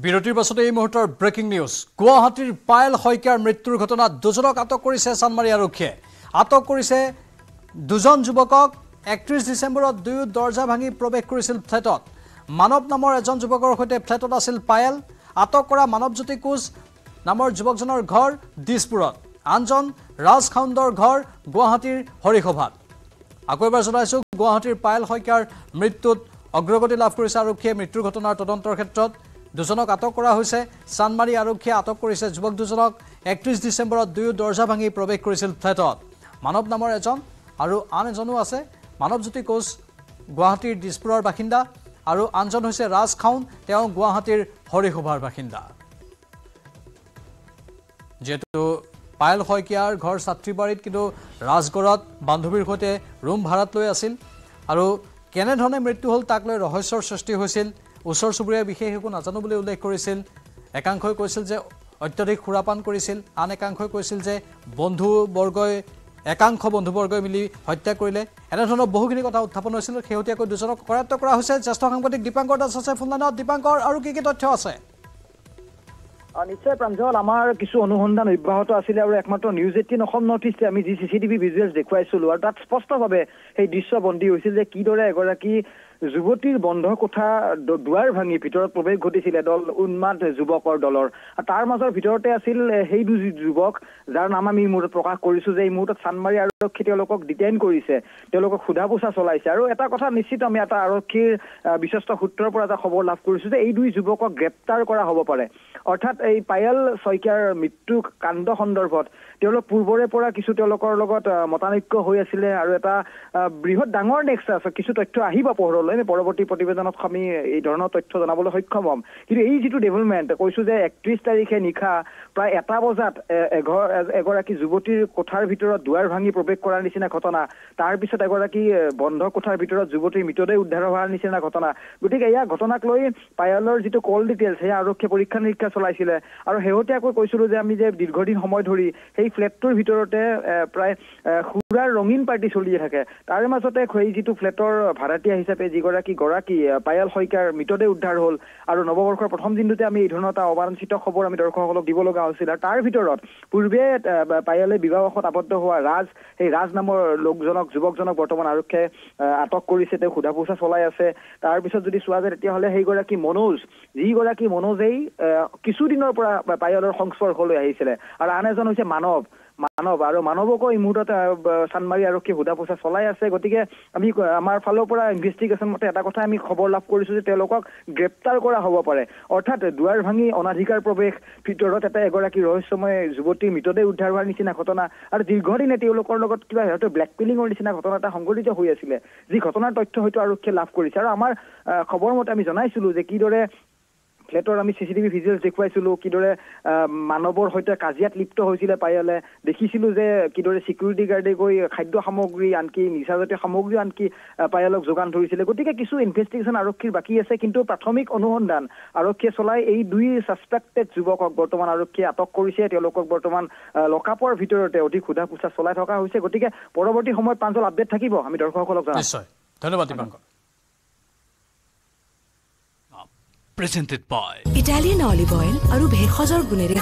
বিৰতিৰ পাছতে এই মুহূৰ্তৰ ব্ৰেকিং নিউজ গুৱাহাটীৰ পায়েল শইকীয়াৰ মৃত্যুৰ ঘটনাত দুজনক আটক কৰিছে চানমাৰী আৰক্ষীয়ে আটক কৰিছে দুজন যুৱকক 31 ডিসেম্বৰত দুয়ো দৰ্জা ভাঙি প্ৰৱেশ কৰিছিল ফ্লেটত মানৱ নামৰ এজন যুৱকৰ সৈতে ফ্লেটত আছিল পায়েল আটক কৰা মানৱজ্যোতি কোচ নামৰ যুৱকজনৰ ঘৰ দিছপুৰত আনজন ৰাজ খাউণ্ডৰ ঘৰ গুৱাহাটীৰ হৰিসভাত আকৌ এবাৰ জনাইছো গুৱাহাটীৰ পায়েল শইকীয়াৰ মৃত্যুত অগ্ৰগতি লাভ কৰিছে আৰক্ষীয়ে মৃত্যুৰ ঘটনাৰ তদন্তৰ ক্ষেত্ৰত দুজনক আটক কৰা হৈছে চানমাৰী আৰক্ষীয়ে আটক কৰিছে যুৱক দুজনক 31 ডিসেম্বৰত দুয়ো দৰ্জা ভাঙি প্ৰৱেশ কৰিছিল ফ্লেটত মানৱ নামৰ এজন আৰু আন এজনো আছে মানৱজ্যোতি কোচ গুৱাহাটীৰ দিছপুৰৰ বাসিন্দা আৰু আনজন হৈছে ৰাজ খাউন তেওঁ গুৱাহাটীৰ হৰিসভাৰ বাসিন্দা যেটো পায়েল শইকীয়াৰ ঘৰ ছাত্ৰীবাৰীত কিন্তু ৰাজগড়ত বান্ধৱীৰ সৈতে ৰুম ভাড়াত লৈ আছিল আৰু কেনে ধৰণে মৃত্যু হল তাক লৈ ৰহস্যৰ সৃষ্টি হৈছিল ওচৰ চুবুৰীয়া বিশেষ একো নাজানো বুলি উল্লেখ কৰিছিল একাংশই কৈছিল যে অত্যধিক খুৰাপান কৰিছিল আন একাংশই কৈছিল যে একাংশ বন্ধুবৰ্গই মিলি হত্যা কৰিলে এনে ধৰণৰ বহুখিনি কথা উত্থাপন হৈছিল খেহতিয়াকৈ দুজনক কৰায়ত্ব কৰা হৈছে জ্যেষ্ঠ সাংবাদিক দীপাংকৰ দাস আছে ফোনলাইনত দীপাংকৰ আৰু কি তথ্য আছে নিশ্চয় প্ৰাঞ্জল আমাৰ কিছু অনুসন্ধান অব্যাহত আছিল আৰু একমাত্ৰ নিউজ 18 অসম নৰ্থ ইষ্ট আমি যি চিচিটিভি ভিজুৱেলছ দেখুৱাইছিলো আৰু তাত স্পষ্টভাৱে সেই দৃশ্য বন্দী হৈছিল যে কিদৰে এগৰাকী যুৱতীৰ বন্ধ কোঠা দুৱাৰ ভাঙি ভিতৰত প্ৰৱেশ ঘটিছিল এদল উন্মাদ যুৱকৰ দলৰ তাৰ মাজৰ ভিতৰতে আছিল সেই দুজন যুৱক যাৰ নাম আমি মুহূৰ্তত প্ৰকাশ কৰিছো যে এই মুহূৰ্তত চানমাৰী আৰক্ষী তেওঁলোকক ডিটেইন কৰিছে তেওঁলোকক সোধা পোছা চলাইছে আৰু এটা কথা নিশ্চিত আমি এটা আৰক্ষীৰ বিশ্বস্ত সূত্ৰৰ পৰা এটা খবৰ লাভ কৰিছো যে এই দুই যুৱকক গ্ৰেপ্তাৰ কৰা হ'ব পাৰে অৰ্থাৎ এই পায়েল শইকীয়াৰ মৃত্যু কাণ্ড সন্দৰ্ভত তেওঁলোক পূৰ্বৰে পৰা কিছু তেওঁলোকৰ লগত মতানৈক্য হৈ আছিলে আৰু এটা বৃহৎ ডাঙৰ নেক্সাছ কিছু তথ্য আহিব পোহৰলৈ আমি পৰৱৰ্তী প্ৰতিবেদনত আমি এই ধৰণৰ তথ্য জনাবলৈ সক্ষম হ'ম কিন্তু এই যিটো ডেভেলপমেণ্ট কৈছো যে 31 তাৰিখে নিশা প্ৰায় 1 বজাত এগৰাকী যুৱতীৰ কোঠাৰ ভিতৰত দুৱাৰ ভাঙি প্ৰৱেশ কৰাৰ নিচিনা ঘটনা তাৰ পিছত এগৰাকী বন্ধ কোঠাৰ ভিতৰত যুৱতীৰ মৃতদেহ উদ্ধাৰ হোৱাৰ নিচিনা ঘটনা গতিকে এয়া ঘটনাক লৈ পায়েলৰ যিটো কল ডিটেইলছ সেয়া আৰক্ষীয়ে পৰীক্ষা নিৰীক্ষা চলাইছিলে আৰু শেহতীয়াকৈ কৈছিলো যে আমি যে দীৰ্ঘদিন সময় ধৰি সেই ফ্লেটটোৰ ভিতৰতে প্ৰায় খুৰাৰ ৰঙীন পাৰ্টি চলিয়ে থাকে তাৰ মাজতে সেই যিটো ফ্লেটৰ ভাড়াতীয়া হিচাপে যিগৰাকী পায়েল শইকীয়াৰ মৃতদেহ উদ্ধাৰ হ'ল আৰু নৱবৰ্ষৰ প্ৰথম দিনটোতে আমি এই ধৰণৰ এটা অবাঞ্ছিত খবৰ আমি দৰ্শকসকলক দিব লগা হৈছিল আৰু তাৰ ভিতৰত পূৰ্বে পায়েলে বিবাহত আবদ্ধ হোৱা সেই ৰাজ নামৰ লোকজনক যুৱকজনক বৰ্তমান আৰক্ষীয়ে আটক কৰিছে তেওঁ সোধা পোছা চলাই আছে তাৰপিছত যদি চোৱা যায় তেতিয়াহ'লে সেইগৰাকী যিগৰাকী মনোজেই কিছুদিনৰ পৰা পায়েলৰ সংস্পৰ্শলৈ আহিছিলে আৰু আন এজন হৈছে মানৱ আৰু মানৱকো এই মুহূৰ্তত চানমাৰী আৰক্ষী সোধা পোছা চলাই আছে গতিকে আমি আমাৰ ফালৰ পৰা ইনভেষ্টিগেশ্যন মতে এটা কথা আমি খবৰ লাভ কৰিছো যে তেওঁলোকক গ্ৰেপ্তাৰ কৰা হ'ব পাৰে অৰ্থাৎ দুৱাৰ ভাঙি অনাধিকাৰ প্ৰৱেশ ভিতৰত এটা এগৰাকী ৰহস্যময় যুৱতীৰ মৃতদেহ উদ্ধাৰ হোৱাৰ নিচিনা ঘটনা আৰু দীৰ্ঘদিনে তেওঁলোকৰ লগত কিবা সিহঁতৰ ব্লেকমেইলিঙৰ নিচিনা ঘটনা এটা সংঘটিত হৈ আছিলে যি ঘটনাৰ তথ্য হয়তো আৰক্ষীয়ে লাভ কৰিছে আৰু আমাৰ খবৰ মতে আমি জনাইছিলো যে কিদৰে ফ্লেটৰ আমি চিচিটিভি ভিজুৱেলছ দেখুৱাইছিলো কিদৰে মানৱৰ সৈতে কাজিয়াত লিপ্ত হৈছিলে পায়েলে দেখিছিলো যে কিদৰে সিকিউৰিটি গাৰ্ডে গৈ খাদ্য সামগ্ৰী আনকি নিচাজাতীয় সামগ্ৰী আনকি পায়েলক যোগান ধৰিছিলে গতিকে কিছু ইনভেষ্টিগেশ্যন আৰক্ষীৰ বাকী আছে কিন্তু প্ৰাথমিক অনুসন্ধান আৰক্ষীয়ে চলাই এই দুই ছাছপেক্টেড যুৱকক বৰ্তমান আৰক্ষীয়ে আটক কৰিছে তেওঁলোকক বৰ্তমান লকআপৰ ভিতৰতে অধিক সোধা পোছা চলাই থকা হৈছে গতিকে পৰৱৰ্তী সময়ত প্ৰাঞ্জল আপডেট থাকিব আমি দৰ্শকসকলক জনাম নিশ্চয় ধন্যবাদ Dipankar Presented by Italian olive oil আৰু ভেষজৰ গুণেৰে